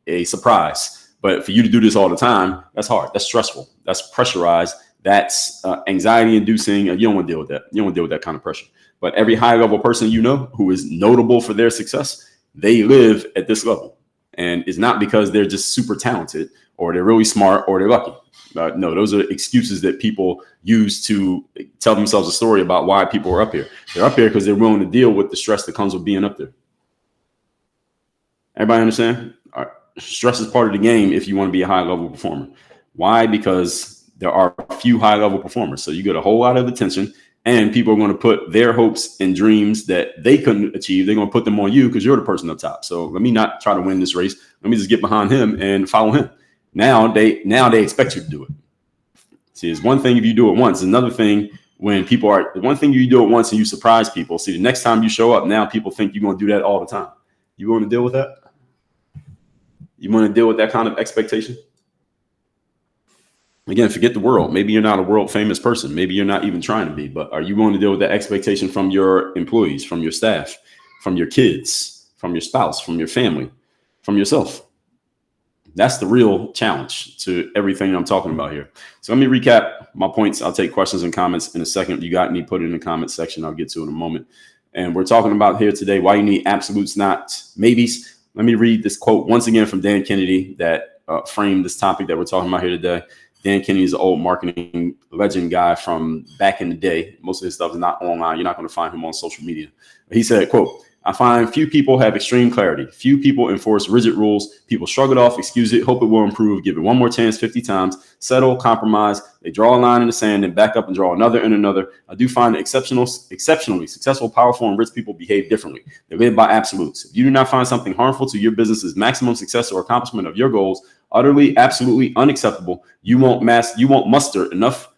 Speaker 1: a surprise. But for you to do this all the time, that's hard. That's stressful. That's pressurized. That's anxiety inducing. You don't want to deal with that. You don't want to deal with that kind of pressure. But every high level person you know who is notable for their success, they live at this level. And it's not because they're just super talented or they're really smart or they're lucky. No, those are excuses that people use to tell themselves a story about why people are up here. They're up here because they're willing to deal with the stress that comes with being up there. Everybody understand? All right. Stress is part of the game if you want to be a high level performer. Why? Because there are a few high level performers. So you get a whole lot of attention and people are going to put their hopes and dreams that they couldn't achieve. They're going to put them on you because you're the person up top. So let me not try to win this race. Let me just get behind him and follow him. Now they expect you to do it. See, it's one thing if you do it once. Another thing when people are, one thing you do it once and you surprise people. See, the next time you show up, now people think you're going to do that all the time. You want to deal with that? You want to deal with that kind of expectation? Again, forget the world. Maybe you're not a world famous person. Maybe you're not even trying to be, but are you going to deal with that expectation from your employees, from your staff, from your kids, from your spouse, from your family, from yourself? That's the real challenge to everything I'm talking about here. So let me recap my points. I'll take questions and comments in a second. If you got any, put it in the comment section. I'll get to it in a moment. And we're talking about here today why you need absolutes, not maybes. Let me read this quote once again from Dan Kennedy that framed this topic that we're talking about here today. Dan Kennedy is an old marketing legend guy from back in the day. Most of his stuff is not online. You're not going to find him on social media. He said, quote, I find few people have extreme clarity. Few people enforce rigid rules. People shrug it off, excuse it, hope it will improve, give it one more chance 50 times, settle, compromise. They draw a line in the sand and back up and draw another and another. I do find exceptionally successful, powerful, and rich people behave differently. They live by absolutes. If you do not find something harmful to your business's maximum success or accomplishment of your goals utterly, absolutely unacceptable, you won't muster enough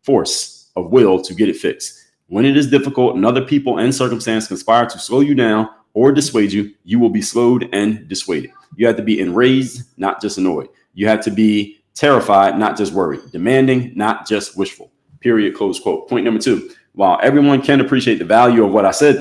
Speaker 1: force of will to get it fixed. When it is difficult and other people and circumstances conspire to slow you down or dissuade you, you will be slowed and dissuaded. You have to be enraged, not just annoyed. You have to be terrified, not just worried. Demanding, not just wishful. Period. Close quote. Point number 2. While everyone can appreciate the value of what I said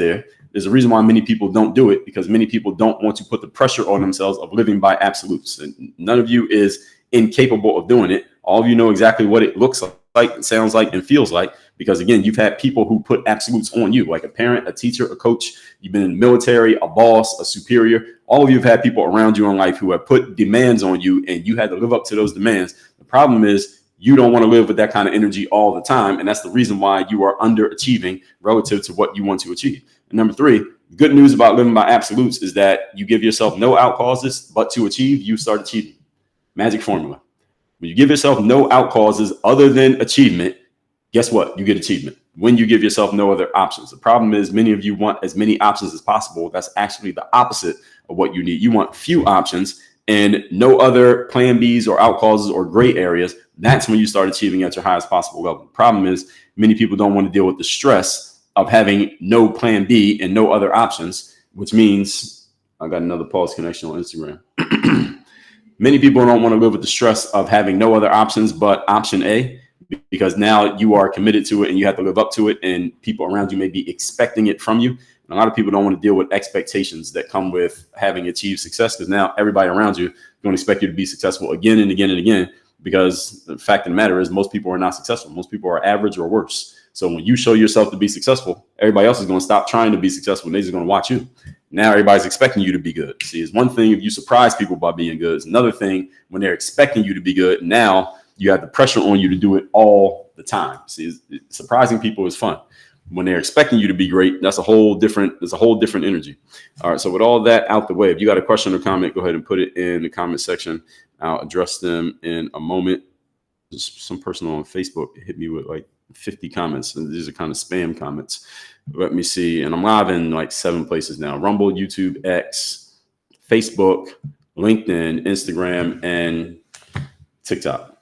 Speaker 1: there's a reason why many people don't do it, because many people don't want to put the pressure on themselves of living by absolutes. And none of you is incapable of doing it. All of you know exactly what it looks like, sounds like, and feels like. Because again, you've had people who put absolutes on you, like a parent, a teacher, a coach. You've been in the military, a boss, a superior. All of you have had people around you in life who have put demands on you and you had to live up to those demands. The problem is you don't want to live with that kind of energy all the time. And that's the reason why you are underachieving relative to what you want to achieve. And number 3, good news about living by absolutes is that you give yourself no out clauses, but to achieve, you start achieving. Magic formula. When you give yourself no out causes other than achievement, guess what? You get achievement. When you give yourself no other options. The problem is many of you want as many options as possible. That's actually the opposite of what you need. You want few options and no other plan Bs or out causes or gray areas. That's when you start achieving at your highest possible level. The problem is many people don't want to deal with the stress of having no plan B and no other options, which means I got another pause connection on Instagram. Many people don't want to live with the stress of having no other options but option A, because now you are committed to it and you have to live up to it, and people around you may be expecting it from you. And a lot of people don't want to deal with expectations that come with having achieved success, because now everybody around you don't expect you to be successful again and again and again, because the fact of the matter is most people are not successful. Most people are average or worse. So when you show yourself to be successful, everybody else is going to stop trying to be successful and they're just going to watch you. Now everybody's expecting you to be good. See, it's one thing if you surprise people by being good. It's another thing when they're expecting you to be good. Now you have the pressure on you to do it all the time. See, surprising people is fun. When they're expecting you to be great, that's a whole different energy. All right. So with all that out the way, if you got a question or comment, go ahead and put it in the comment section. I'll address them in a moment. Just some person on Facebook hit me with like 50 comments, and these are kind of spam comments. Let me see. And I'm live in like 7 places now: Rumble, YouTube, X, Facebook, LinkedIn, Instagram, and TikTok.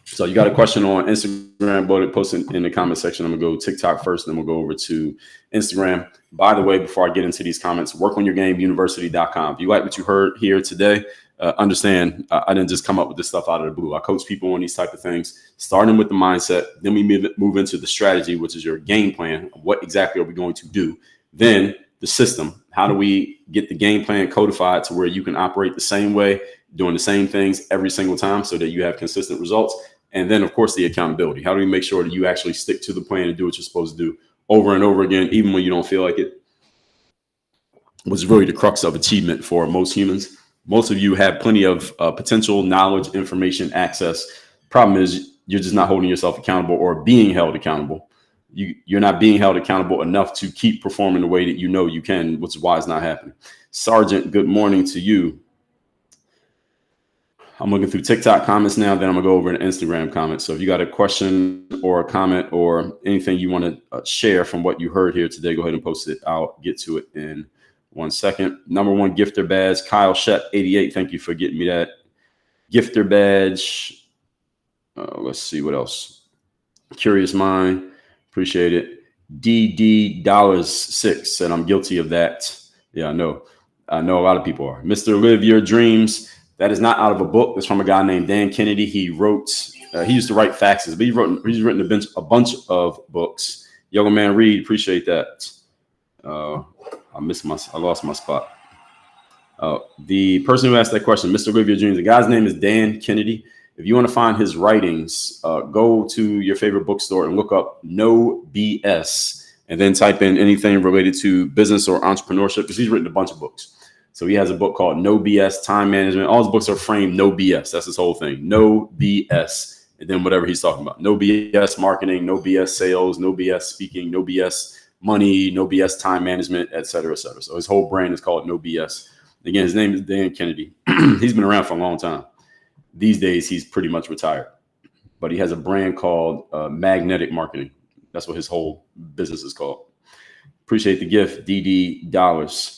Speaker 1: So you got a question on Instagram, post it in the comment section. I'm gonna go TikTok first, then we'll go over to Instagram. By the way, before I get into these comments, workonyourgameuniversity.com. If you like what you heard here today, understand I didn't just come up with this stuff out of the blue. I coach people on these type of things, starting with the mindset. Then we move into the strategy, which is your game plan. What exactly are we going to do? Then the system. How do we get the game plan codified to where you can operate the same way, doing the same things every single time so that you have consistent results? And then, of course, the accountability. How do we make sure that you actually stick to the plan and do what you're supposed to do over and over again, even when you don't feel like it? Was really the crux of achievement for most humans. Most of you have plenty of potential, knowledge, information, access. Problem is you're just not holding yourself accountable or being held accountable. You're not being held accountable enough to keep performing the way that you know you can, which is why it's not happening. Sergeant, good morning to you. I'm looking through TikTok comments now, then I'm gonna go over to Instagram comments. So if you got a question or a comment or anything you want to share from what you heard here today, go ahead and post it. I'll get to it in 1 second. Number 1 gifter badge, Kyle Shep 88. Thank you for getting me that gifter badge. Let's see what else. Curious Mind, appreciate it. DD $6 said I'm guilty of that. Yeah, I know a lot of people are. Mr. Live Your Dreams. That is not out of a book. It's from a guy named Dan Kennedy. He wrote. He used to write faxes, but he's written a bunch of books. Young Man Reed, appreciate that. I lost my spot. The person who asked that question, Mr. Live Your Dreams, the guy's name is Dan Kennedy. If you want to find his writings, go to your favorite bookstore and look up No BS, and then type in anything related to business or entrepreneurship, because he's written a bunch of books. So he has a book called No BS, Time Management. All his books are framed No BS. That's his whole thing. No BS. And then whatever he's talking about. No BS marketing, no BS sales, no BS speaking, no BS money, no BS time management, et cetera, et cetera. So his whole brand is called No BS. Again, his name is Dan Kennedy. He's been around for a long time. These days, he's pretty much retired. But he has a brand called Magnetic Marketing. That's what his whole business is called. Appreciate the gift, DD $.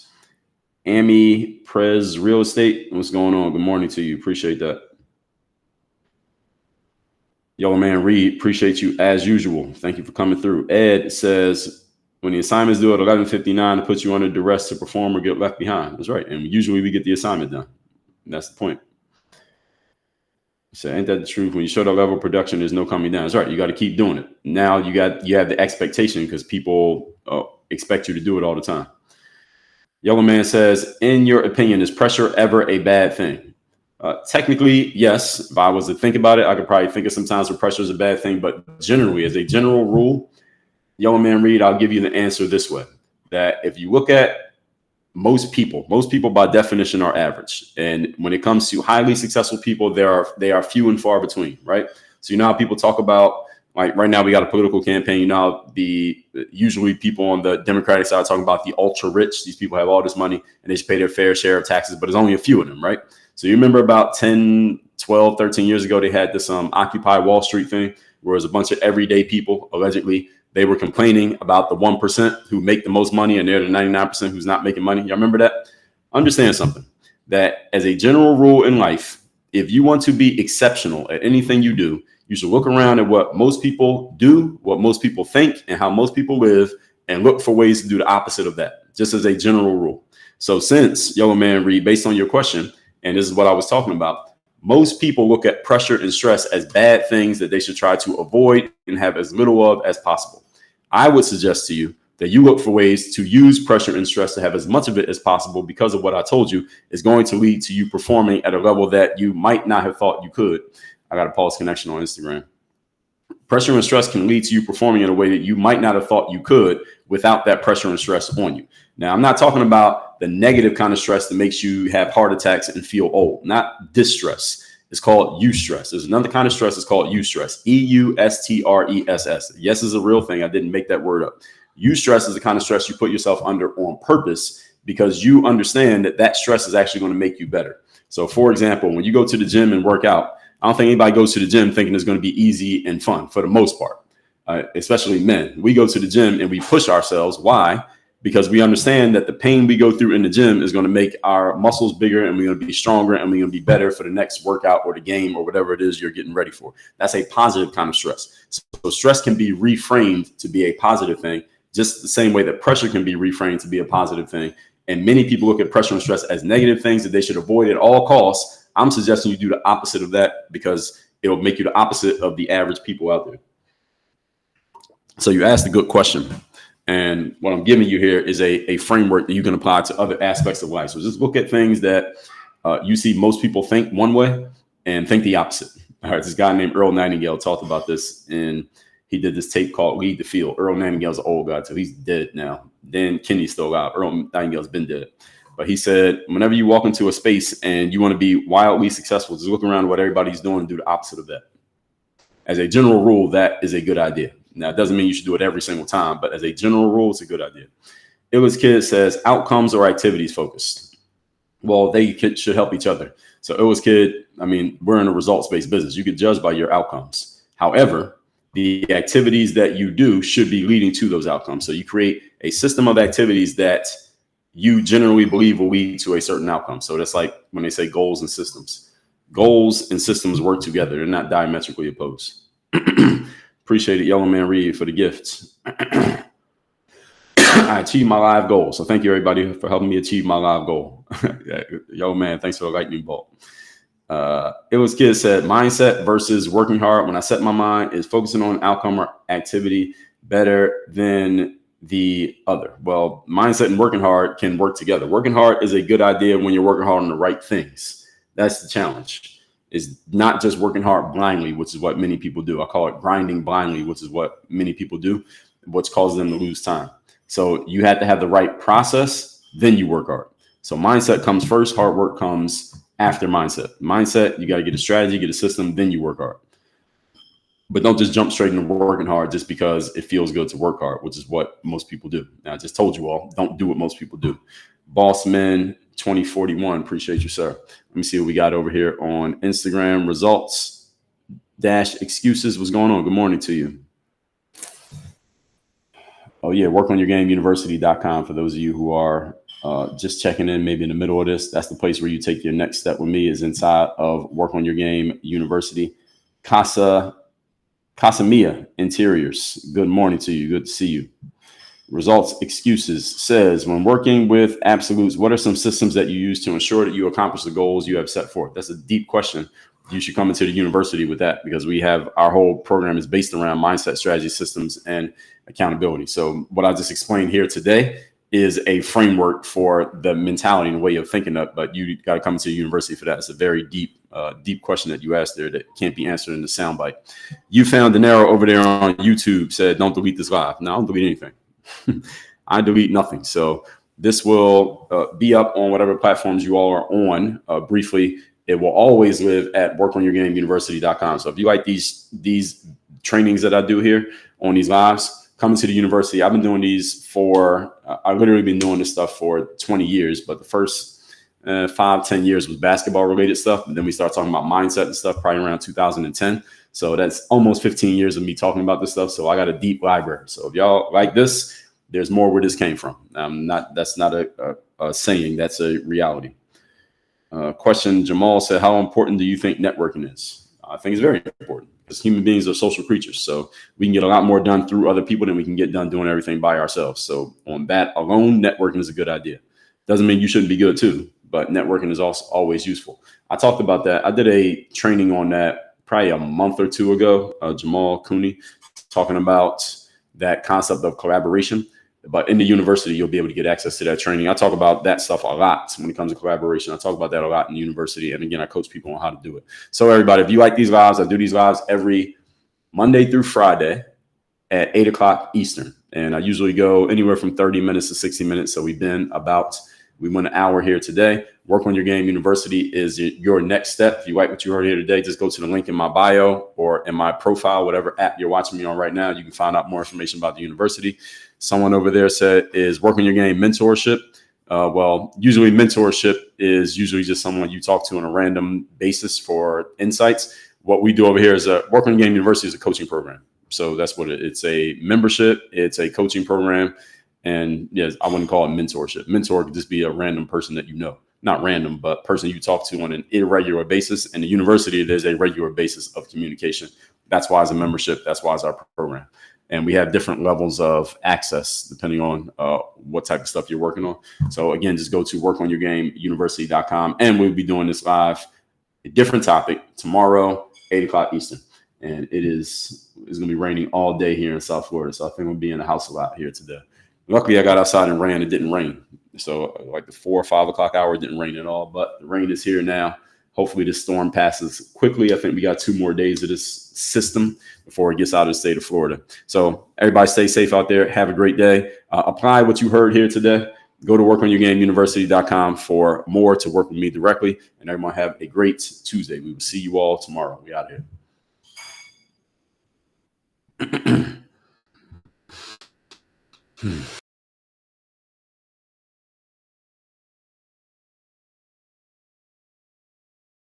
Speaker 1: Amy Prez Real Estate. What's going on? Good morning to you. Appreciate that. Yo, man, Reed, appreciate you as usual. Thank you for coming through. Ed says, when the assignments due at 11:59, it puts you under duress to perform or get left behind. That's right. And usually we get the assignment done. And that's the point. So ain't that the truth? When you show that level of production, there's no coming down. That's right. You got to keep doing it. Now you have the expectation because people expect you to do it all the time. Yellow Man says, in your opinion, is pressure ever a bad thing? Technically, yes. If I was to think about it, I could probably think of some times where pressure is a bad thing. But generally, as a general rule, Yellow Man Reed, I'll give you the answer this way. That if you look at most people by definition are average. And when it comes to highly successful people, they are few and far between, right? So you know how people talk about, like right now we got a political campaign, you know, usually people on the Democratic side are talking about the ultra rich. These people have all this money and they should pay their fair share of taxes, but there's only a few of them, right? So you remember about 10 12, 13 years ago, they had this Occupy Wall Street thing, where it was a bunch of everyday people, allegedly, they were complaining about the 1% who make the most money, and they're the 99% who's not making money. Y'all remember that? Understand something, that as a general rule in life, if you want to be exceptional at anything you do, you should look around at what most people do, what most people think, and how most people live, and look for ways to do the opposite of that, just as a general rule. So since, Yellow Man Reed, based on your question, and this is what I was talking about, most people look at pressure and stress as bad things that they should try to avoid and have as little of as possible. I would suggest to you that you look for ways to use pressure and stress to have as much of it as possible, because of what I told you is going to lead to you performing at a level that you might not have thought you could. I got a pause connection on Instagram. Pressure and stress can lead to you performing in a way that you might not have thought you could without that pressure and stress on you. Now, I'm not talking about the negative kind of stress that makes you have heart attacks and feel old, not distress. It's called eustress. There's another kind of stress. It's called eustress. EUSTRESS. Yes is a real thing. I didn't make that word up. Eustress is the kind of stress you put yourself under on purpose, because you understand that that stress is actually going to make you better. So, for example, when you go to the gym and work out, I don't think anybody goes to the gym thinking it's going to be easy and fun for the most part, especially men. We go to the gym and we push ourselves. Why? Because we understand that the pain we go through in the gym is going to make our muscles bigger, and we're going to be stronger, and we're going to be better for the next workout or the game or whatever it is you're getting ready for. That's a positive kind of stress. So stress can be reframed to be a positive thing, just the same way that pressure can be reframed to be a positive thing. And many people look at pressure and stress as negative things that they should avoid at all costs. I'm suggesting you do the opposite of that, because it'll make you the opposite of the average people out there. So you asked a good question. And what I'm giving you here is a framework that you can apply to other aspects of life. So just look at things that you see most people think one way and think the opposite. All right, this guy named Earl Nightingale talked about this, and he did this tape called Lead the Field. Earl Nightingale's an old guy, so he's dead now. Dan Kennedy's still alive. Earl Nightingale's been dead. But he said, whenever you walk into a space and you want to be wildly successful, just look around at what everybody's doing and do the opposite of that. As a general rule, that is a good idea. Now, it doesn't mean you should do it every single time, but as a general rule, it's a good idea. Illis Kid says, outcomes or activities focused. Well, they should help each other. So Illis Kid, I mean, we're in a results-based business. You get judged by your outcomes. However, the activities that you do should be leading to those outcomes. So you create a system of activities that you generally believe will lead to a certain outcome. So that's like when they say goals and systems. Goals and systems work together. They're not diametrically opposed. Appreciate it, Yellow Man Reed, for the gifts. I achieved my live goal. So thank you, everybody, for helping me achieve my live goal. Yo, man, thanks for the lightning bolt. It was Kid said, mindset versus working hard. When I set my mind, is focusing on outcome or activity better than the other? Well, mindset and working hard can work together. Working hard is a good idea when you're working hard on the right things. That's the challenge. Is not just working hard blindly, which is what many people do. I call it grinding blindly, which is what many people do, what's causing them to lose time. So you have to have the right process, then you work hard. So mindset comes first, hard work comes after mindset. Mindset, you got to get a strategy, get a system, then you work hard. But don't just jump straight into working hard just because it feels good to work hard, which is what most people do. Now, I just told you all, don't do what most people do. Bossman 2041, appreciate you, sir. Let me see what we got over here on Instagram. Results dash excuses. What's going on? Good morning to you. Oh, yeah. Workonyourgameuniversity.com. For those of you who are just checking in, maybe in the middle of this, that's the place where you take your next step with me, is inside of Work on Your Game University. Casamia Interiors. Good morning to you. Good to see you. Results excuses says, when working with absolutes, what are some systems that you use to ensure that you accomplish the goals you have set forth? That's a deep question. You should come into the university with that, because we have our whole program is based around mindset, strategy, systems, and accountability. So what I just explained here today is a framework for the mentality and the way of thinking up, but you got to come into the university for that. It's a very deep question that you asked there that can't be answered in the soundbite. You found Dinero over there on YouTube said, don't delete this live. No, I don't delete anything. I delete nothing. So this will be up on whatever platforms you all are on. Briefly, it will always live at workonyourgameuniversity.com. So if you like these trainings that I do here on these lives, come to the university. I've been doing these I've literally been doing this stuff for 20 years, but the first 5-10 years was basketball related stuff. But then we start talking about mindset and stuff probably around 2010. So that's almost 15 years of me talking about this stuff. So I got a deep library. So if y'all like this, there's more where this came from. That's not a saying. That's a reality. Question, Jamal said, how important do you think networking is? I think it's very important because human beings are social creatures. So we can get a lot more done through other people than we can get done doing everything by ourselves. So on that alone, networking is a good idea. Doesn't mean you shouldn't be good too, but networking is also always useful. I talked about that. I did a training on that probably a month or two ago, Jamal Cooney, talking about that concept of collaboration. But in the university, you'll be able to get access to that training. I talk about that stuff a lot when it comes to collaboration. I talk about that a lot in the university. And again, I coach people on how to do it. So everybody, if you like these lives, I do these lives every Monday through Friday at 8 o'clock Eastern. And I usually go anywhere from 30 minutes to 60 minutes. So we went an hour here today. Work on Your Game University is your next step. If you like what you heard here today, just go to the link in my bio or in my profile, whatever app you're watching me on right now. You can find out more information about the university. Someone over there said, is Work on Your Game mentorship? Well, usually mentorship is usually just someone you talk to on a random basis for insights. What we do over here is Work on Your Game University is a coaching program. So that's what it's a membership. It's a coaching program. And yes, I wouldn't call it mentorship. Mentor could just be a random person that you know, not random, but person you talk to on an irregular basis. In the university, there's a regular basis of communication. That's why it's a membership. That's why it's our program. And we have different levels of access depending on what type of stuff you're working on. So again, just go to workonyourgameuniversity.com. And we'll be doing this live, a different topic tomorrow, 8 o'clock Eastern. And it's going to be raining all day here in South Florida. So I think we'll be in the house a lot here today. Luckily, I got outside and ran. It didn't rain. So like the 4 or 5 o'clock hour, it didn't rain at all. But the rain is here now. Hopefully this storm passes quickly. I think we got 2 more days of this system before it gets out of the state of Florida. So everybody stay safe out there. Have a great day. Apply what you heard here today. Go to workonyourgameuniversity.com for more to work with me directly. And everyone have a great Tuesday. We will see you all tomorrow. We out here.